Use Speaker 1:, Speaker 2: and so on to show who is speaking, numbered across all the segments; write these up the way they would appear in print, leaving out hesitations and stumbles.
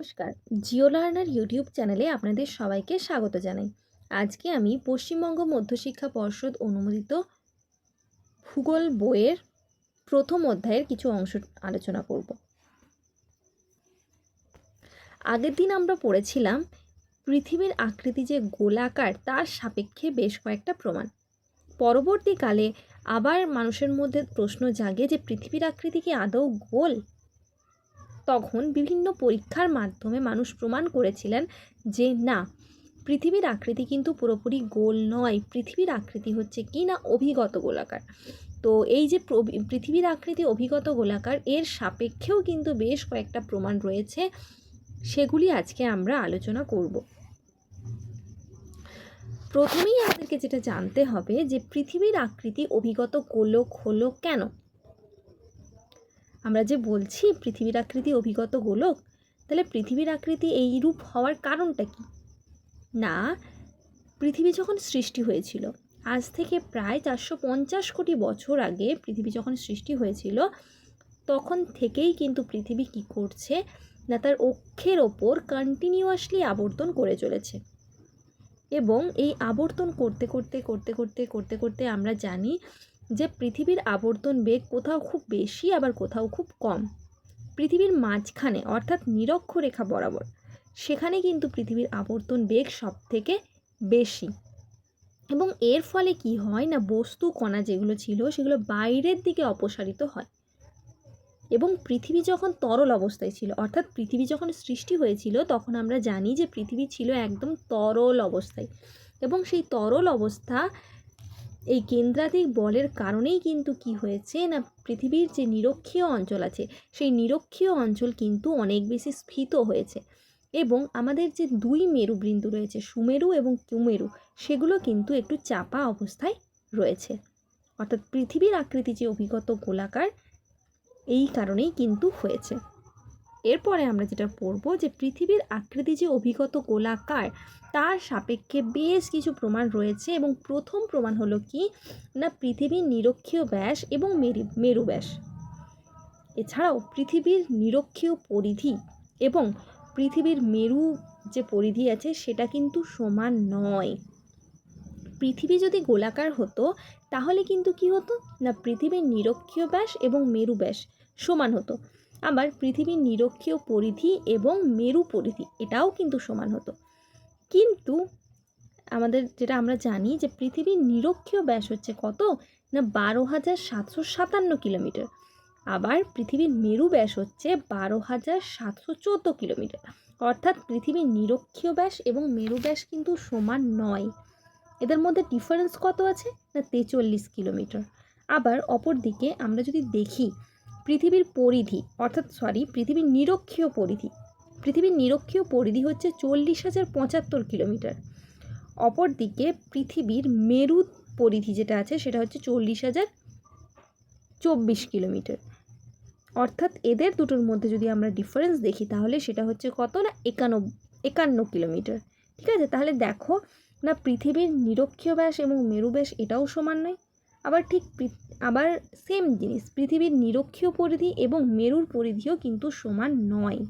Speaker 1: নমস্কার, Jio learner YouTube চ্যানেলে আপনাদের সবাইকে স্বাগত জানাই। আজকে আমি পশ্চিমবঙ্গ মধ্যশিক্ষা পর্ষদ অনুমোদিত ভূগোল বইয়ের প্রথম অধ্যায়ের কিছু অংশ আলোচনা করব। আগের দিন আমরা পড়েছিলাম পৃথিবীর আকৃতি যে গোলাকার তার সাপেক্ষে বেশ কয়েকটা প্রমাণ। পরবর্তীকালে আবার মানুষের মধ্যে প্রশ্ন জাগে যে পৃথিবীর আকৃতি কি আদৌ গোল? তখন বিভিন্ন পরীক্ষার মাধ্যমে মানুষ প্রমাণ করেছিলেন যে না, পৃথিবীর আকৃতি কিন্তু পুরোপুরি গোল নয়। পৃথিবীর আকৃতি হচ্ছে কি না অভিগত গোলাকার। তো এই যে পৃথিবীর আকৃতি অভিগত গোলাকার, এর সাপেক্ষেও কিন্তু বেশ কয়েকটা প্রমাণ রয়েছে, সেগুলি আজকে আমরা আলোচনা করব। প্রথমেই আমাদেরকে যেটা জানতে হবে যে পৃথিবীর আকৃতি অভিগত গোলক হলো কেন। আমরা যে বলছি পৃথিবীর আকৃতি অভিগত গোলক, তাহলে পৃথিবীর আকৃতি এই রূপ হওয়ার কারণটা কি? না, পৃথিবী যখন সৃষ্টি হয়েছিল, আজ থেকে প্রায় 450 কোটি বছর আগে পৃথিবী যখন সৃষ্টি হয়েছিল, তখন থেকেই কিন্তু পৃথিবী কি করছে না, তার অক্ষের ওপর কন্টিনিউয়াসলি আবর্তন করে চলেছে। এবং এই আবর্তন করতে করতে করতে করতে করতে করতে আমরা জানি যে পৃথিবীর আবর্তন বেগ কোথাও খুব বেশি, আবার কোথাও খুব কম। পৃথিবীর মাঝখানে অর্থাৎ নিরক্ষরেখা বরাবর, সেখানে কিন্তু পৃথিবীর আবর্তন বেগ সব থেকে বেশি। এবং এর ফলে কি হয় না, বস্তু কণা যেগুলো ছিল সেগুলো বাইরের দিকে অপসারিত হয়। এবং পৃথিবী যখন তরল অবস্থায় ছিল, অর্থাৎ পৃথিবী যখন সৃষ্টি হয়েছিল, তখন আমরা জানি যে পৃথিবী ছিল একদম তরল অবস্থায়। এবং সেই তরল অবস্থা, এই কেন্দ্রাতিক বলের কারণেই কিন্তু কি হয়েছে না, পৃথিবীর যে নিরক্ষীয় অঞ্চল আছে, সেই নিরক্ষীয় অঞ্চল কিন্তু অনেক বেশি স্ফীত হয়েছে। এবং আমাদের যে দুই মেরুবৃন্দ রয়েছে, সুমেরু এবং কুমেরু, সেগুলো কিন্তু একটু চাপা অবস্থায় রয়েছে। অর্থাৎ পৃথিবীর আকৃতি যে অভিগত গোলাকার, এই কারণেই কিন্তু হয়েছে। এরপরে আমরা যেটা পড়ব যে পৃথিবীর আকৃতি যে অভিগত গোলাকার, তার সাপেক্ষে বেশ কিছু প্রমাণ রয়েছে। এবং প্রথম প্রমাণ হলো কি না, পৃথিবীর নিরক্ষীয় ব্যাস এবং মেরু ব্যাস। এছাড়াও পৃথিবীর নিরক্ষীয় পরিধি এবং পৃথিবীর মেরু যে পরিধি আছে, সেটা কিন্তু সমান নয়। পৃথিবী যদি গোলাকার হতো, তাহলে কিন্তু কি হতো না, পৃথিবীর নিরক্ষীয় ব্যাস এবং মেরু ব্যাস সমান হতো। আবার পৃথিবীর নিরক্ষীয় পরিধি এবং মেরু পরিধি এটাও কিন্তু সমান হতো। কিন্তু আমাদের যেটা আমরা জানি যে পৃথিবীর নিরক্ষীয় ব্যাস হচ্ছে কত না, 12,757 কিলোমিটার। আবার পৃথিবীর মেরু ব্যাস হচ্ছে 12,714 কিলোমিটার। অর্থাৎ পৃথিবীর নিরক্ষীয় ব্যাস এবং মেরু ব্যাস কিন্তু সমান নয়। এদের মধ্যে ডিফারেন্স কত আছে না, 43 কিলোমিটার। আবার অপর দিকে আমরা যদি দেখি পৃথিবীর পরিধি, অর্থাৎ পৃথিবীর নিরক্ষীয় পরিধি হচ্ছে 40,075 কিলোমিটার। অপর দিকে পৃথিবীর মেরু পরিধি যেটা আছে, সেটা হচ্ছে 40,024 কিলোমিটার। অর্থাৎ এদের দুটোর মধ্যে যদি আমরা ডিফারেন্স দেখি, তাহলে সেটা হচ্ছে কত না, 51 কিলোমিটার। ঠিক আছে, তাহলে দেখো না, পৃথিবীর নিরক্ষীয় ব্যাস এবং মেরু ব্যাস এটাও সমান নয়। আবার সেম জিনিস, পৃথিবীর নিরক্ষীয় পরিধি এবং মেরুর পরিধিও কিন্তু সমান নয়।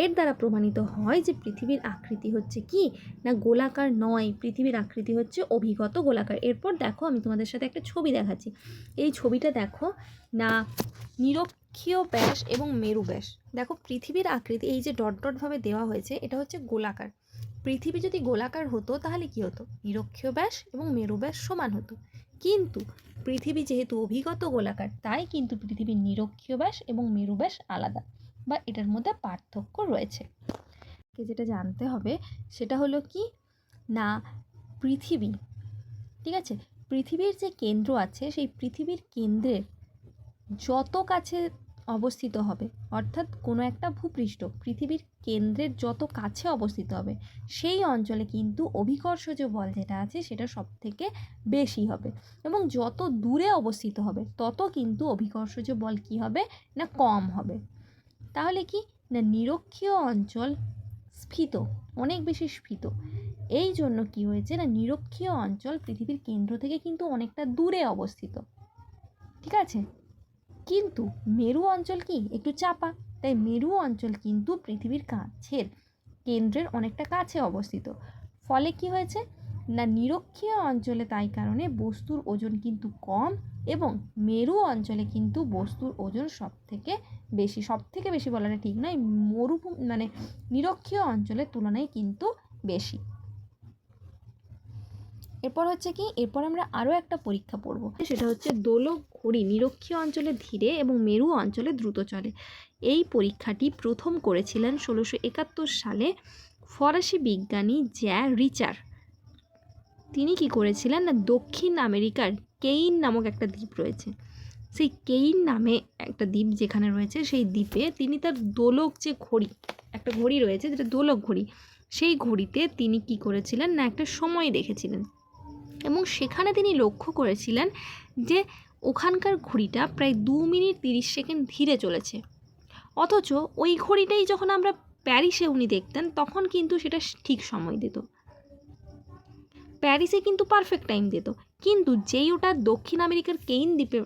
Speaker 1: এর দ্বারা প্রমাণিত হয় যে পৃথিবীর আকৃতি হচ্ছে কি না, গোলাকার নয়, পৃথিবীর আকৃতি হচ্ছে অভিগত গোলাকার। এরপর দেখো, আমি তোমাদের সাথে একটা ছবি দেখাচ্ছি। এই ছবিটা দেখো না, নিরক্ষীয় ব্যাস এবং মেরু ব্যাস। দেখো পৃথিবীর আকৃতি এই যে ডট ডট ভাবে দেওয়া হয়েছে, এটা হচ্ছে গোলাকার। পৃথিবী যদি গোলাকার হতো, তাহলে কি হতো, নিরক্ষীয় ব্যাস এবং মেরু ব্যাস সমান হতো। কিন্তু পৃথিবী যেহেতু অভিগত গোলাকার, তাই কিন্তু পৃথিবীর নিরক্ষীয় ব্যাস এবং মেরু ব্যাস আলাদা, বা এটার মধ্যে পার্থক্য রয়েছে। যেটা জানতে হবে সেটা হলো কি না, পৃথিবী, ঠিক আছে, পৃথিবীর যে কেন্দ্র আছে, সেই পৃথিবীর কেন্দ্রের যত কাছে অবস্থিত হবে, অর্থাৎ কোনো একটা ভূপৃষ্ঠ পৃথিবীর কেন্দ্রের যত কাছে অবস্থিত হবে, সেই অঞ্চলে কিন্তু অভিকর্ষজ বল যেটা আছে সেটা সব থেকে বেশি হবে। এবং যত দূরে অবস্থিত হবে, তত কিন্তু অভিকর্ষজ বল কি হবে না, কম হবে। তাহলে কি না, নিরক্ষীয় অঞ্চল স্ফীত, অনেক বেশি স্ফীত। এই জন্য কি হয়েছে না, নিরক্ষীয় অঞ্চল পৃথিবীর কেন্দ্র থেকে কিন্তু অনেকটা দূরে অবস্থিত। ঠিক আছে, কিন্তু মেরু অঞ্চল কি একটু চাপা, তাই মেরু অঞ্চল কিন্তু পৃথিবীর কাছের কেন্দ্রের অনেকটা কাছে অবস্থিত। ফলে কি হয়েছে না, নিরক্ষীয় অঞ্চলে তাই কারণে বস্তুর ওজন কিন্তু কম এবং মেরু অঞ্চলে কিন্তু বস্তুর ওজন সবথেকে বেশি বলাটা ঠিক নয়, মানে নিরক্ষীয় অঞ্চলের তুলনায় কিন্তু বেশি। এরপর হচ্ছে কি, এরপর আমরা আরও একটা পরীক্ষা পড়ব, সেটা হচ্ছে দোলক ঘড়ি নিরক্ষীয় অঞ্চলে ধীরে এবং মেরু অঞ্চলে দ্রুত চলে। এই পরীক্ষাটি প্রথম করেছিলেন 1671 সালে ফরাসি বিজ্ঞানী জ্যা রিচার। তিনি কি করেছিলেন না, দক্ষিণ আমেরিকার কেইন নামক একটা দ্বীপ রয়েছে, সেই কেইন নামে একটা দ্বীপ যেখানে রয়েছে, সেই দ্বীপে তিনি তার দোলক যে ঘড়ি, একটা ঘড়ি রয়েছে যেটা দোলক ঘড়ি, সেই ঘড়িতে তিনি কি করেছিলেন না, একটা সময় দেখেছিলেন এবং সেখানে তিনি লক্ষ্য করেছিলেন যে ওখানকার ঘড়িটা প্রায় 2 মিনিট 30 সেকেন্ড ধীরে চলেছে। অথচ ওই ঘড়িটাই যখন আমরা প্যারিসে উনি দেখতেন তখন কিন্তু সেটা ঠিক সময় দিত, প্যারিসে কিন্তু পারফেক্ট টাইম দিত। কিন্তু যেই ওটা দক্ষিণ আমেরিকার কেইন দ্বীপে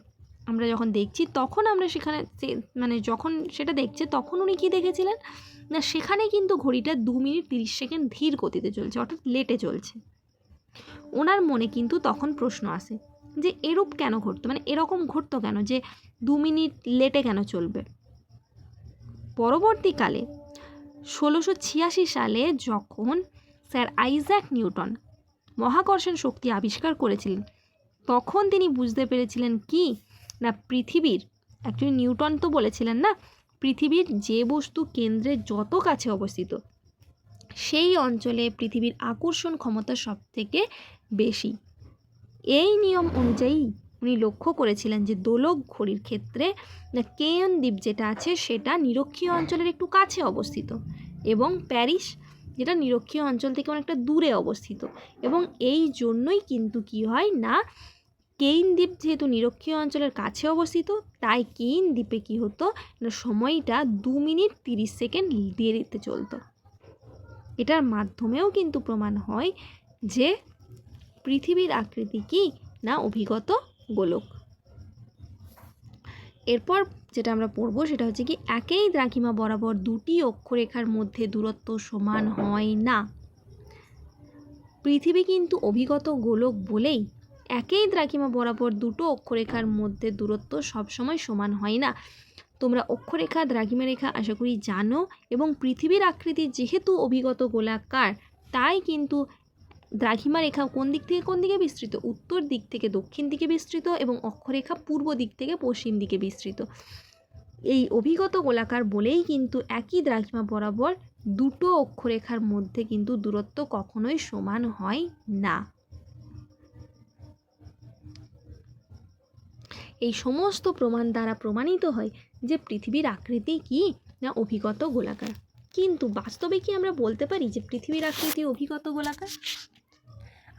Speaker 1: আমরা যখন দেখছি তখন আমরা সেখানে মানে যখন সেটা দেখছে তখন উনি কী দেখেছিলেন না, সেখানে কিন্তু ঘড়িটা 2 মিনিট 30 সেকেন্ড ধীর গতিতে চলছে, অর্থাৎ লেটে চলছে। ওনার মনে কিন্তু তখন প্রশ্ন আসে যে এরূপ কেন ঘটতো, মানে এরকম ঘটতো কেন যে 2 মিনিট লেটে কেন চলবে। পরবর্তীকালে 1686 সালে যখন স্যার আইজ্যাক নিউটন মহাকর্ষণ শক্তি আবিষ্কার করেছিলেন তখন তিনি বুঝতে পেরেছিলেন কি না, পৃথিবীর, অ্যাকচুয়ালি নিউটন তো বলেছিলেন না, পৃথিবীর যে বস্তু কেন্দ্রের যত কাছে অবস্থিত সেই অঞ্চলে পৃথিবীর আকর্ষণ ক্ষমতা সবথেকে বেশি। এই নিয়ম অনুযায়ী উনি লক্ষ্য করেছিলেন যে দোলক ঘড়ির ক্ষেত্রে কেয়ন দ্বীপ যেটা আছে সেটা নিরক্ষীয় অঞ্চলের একটু কাছে অবস্থিত এবং প্যারিস যেটা নিরক্ষীয় অঞ্চল থেকে অনেকটা দূরে অবস্থিত, এবং এই জন্যই কিন্তু কি হয় না, কেইন দ্বীপ যেহেতু নিরক্ষীয় অঞ্চলের কাছে অবস্থিত তাই কেইন দ্বীপে কি হতো না, সময়টা 2 মিনিট 30 সেকেন্ড দেরিতে চলতো। এটার মাধ্যমেও কিন্তু প্রমাণ হয় যে পৃথিবীর আকৃতি কি না, অভিগত গোলক। এরপর যেটা আমরা পড়বো সেটা হচ্ছে কি, একই দ্রাঘিমা বরাবর দুটি অক্ষরেখার মধ্যে দূরত্ব সমান হয় না। পৃথিবী কিন্তু অভিগত গোলক বলেই একই দ্রাঘিমা বরাবর দুটো অক্ষরেখার মধ্যে দূরত্ব সবসময় সমান হয় না। তোমরা অক্ষরেখা দ্রাঘিমা রেখা আশা করি জানো, এবং পৃথিবীর আকৃতি যেহেতু অভিগত গোলাকার তাই কিন্তু দ্রাঘিমা রেখা কোন দিক থেকে কোন দিকে বিস্তৃত, উত্তর দিক থেকে দক্ষিণ দিকে বিস্তৃত, এবং অক্ষরেখা পূর্ব দিক থেকে পশ্চিম দিকে বিস্তৃত। এই অভিগত গোলাকার বলেই কিন্তু একই দ্রাঘিমা বরাবর দুটো অক্ষরেখার মধ্যে কিন্তু দূরত্ব কখনোই সমান হয় না। এই সমস্ত প্রমাণ দ্বারা প্রমাণিত হয় যে পৃথিবীর আকৃতি কি না, অভিগত গোলাকার। কিন্তু বাস্তবে কি আমরা বলতে পারি যে পৃথিবীর আকৃতি অভিগত গোলাকার?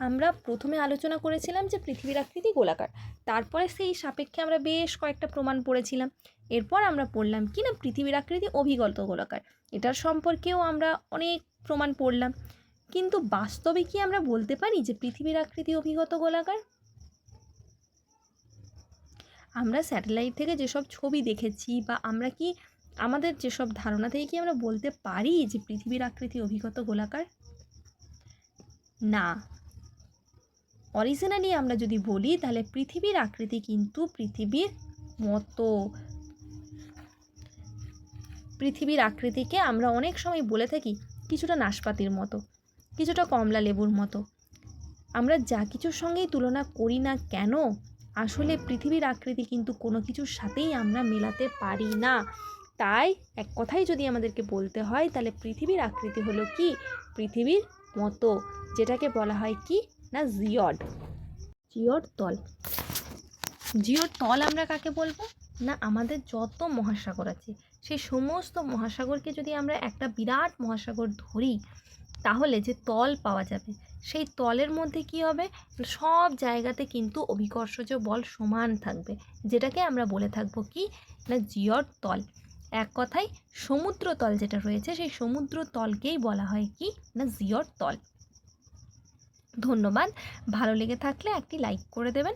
Speaker 1: আমরা প্রথমে আলোচনা করেছিলাম যে পৃথিবীর আকৃতি গোলাকার, তারপরে সেই সাপেক্ষে আমরা বেশ কয়েকটা প্রমাণ পড়েছিলাম। এরপর আমরা পড়লাম কি না, পৃথিবীর আকৃতি অভিগত গোলাকার, এটার সম্পর্কেও আমরা অনেক প্রমাণ পড়লাম। কিন্তু বাস্তবে কি আমরা বলতে পারি যে পৃথিবীর আকৃতি অভিগত গোলাকার? আমরা স্যাটেলাইট থেকে যেসব ছবি দেখেছি বা আমরা কি আমাদের যেসব ধারণা থেকে কি আমরা বলতে পারি যে পৃথিবীর আকৃতি অভিগত গোলাকার? না। অরিজিনালি আমরা যদি বলি তাহলে পৃথিবীর আকৃতি কিন্তু পৃথিবীর মতো। পৃথিবীর আকৃতিকে আমরা অনেক সময় বলে থাকি কিছুটা নাশপাতির মতো, কিছুটা কমলা লেবুর মতো। আমরা যা কিছুর সঙ্গেই তুলনা করি না কেন, আসলে পৃথিবীর আকৃতি কিন্তু কোনো কিছুর সাথেই আমরা মেলাতে পারি না। তাই এক কথাই যদি আমাদেরকে বলতে হয় তাহলে পৃথিবীর আকৃতি হলো কি, পৃথিবীর মতো, যেটাকে বলা হয় কি না, জিওড তল। জিওড তল আমরা কাকে বলবো না, আমাদের যত মহাসাগর আছে সেই সমস্ত মহাসাগরকে যদি আমরা একটা বিরাট মহাসাগর ধরি তাহলে যে তল পাওয়া যাবে সেই তলের মধ্যে কি হবে, সব জায়গাতে কিন্তু অভিকর্ষজ বল সমান থাকবে, যেটাকে আমরা বলে থাকবো কি না, জিওড তল। এক কথায় সমুদ্র তল যেটা রয়েছে সেই সমুদ্র তলকেই বলা হয় কি না, জিওড তল। ধন্যবাদ। ভালো লেগে থাকলে একটি লাইক করে দেবেন।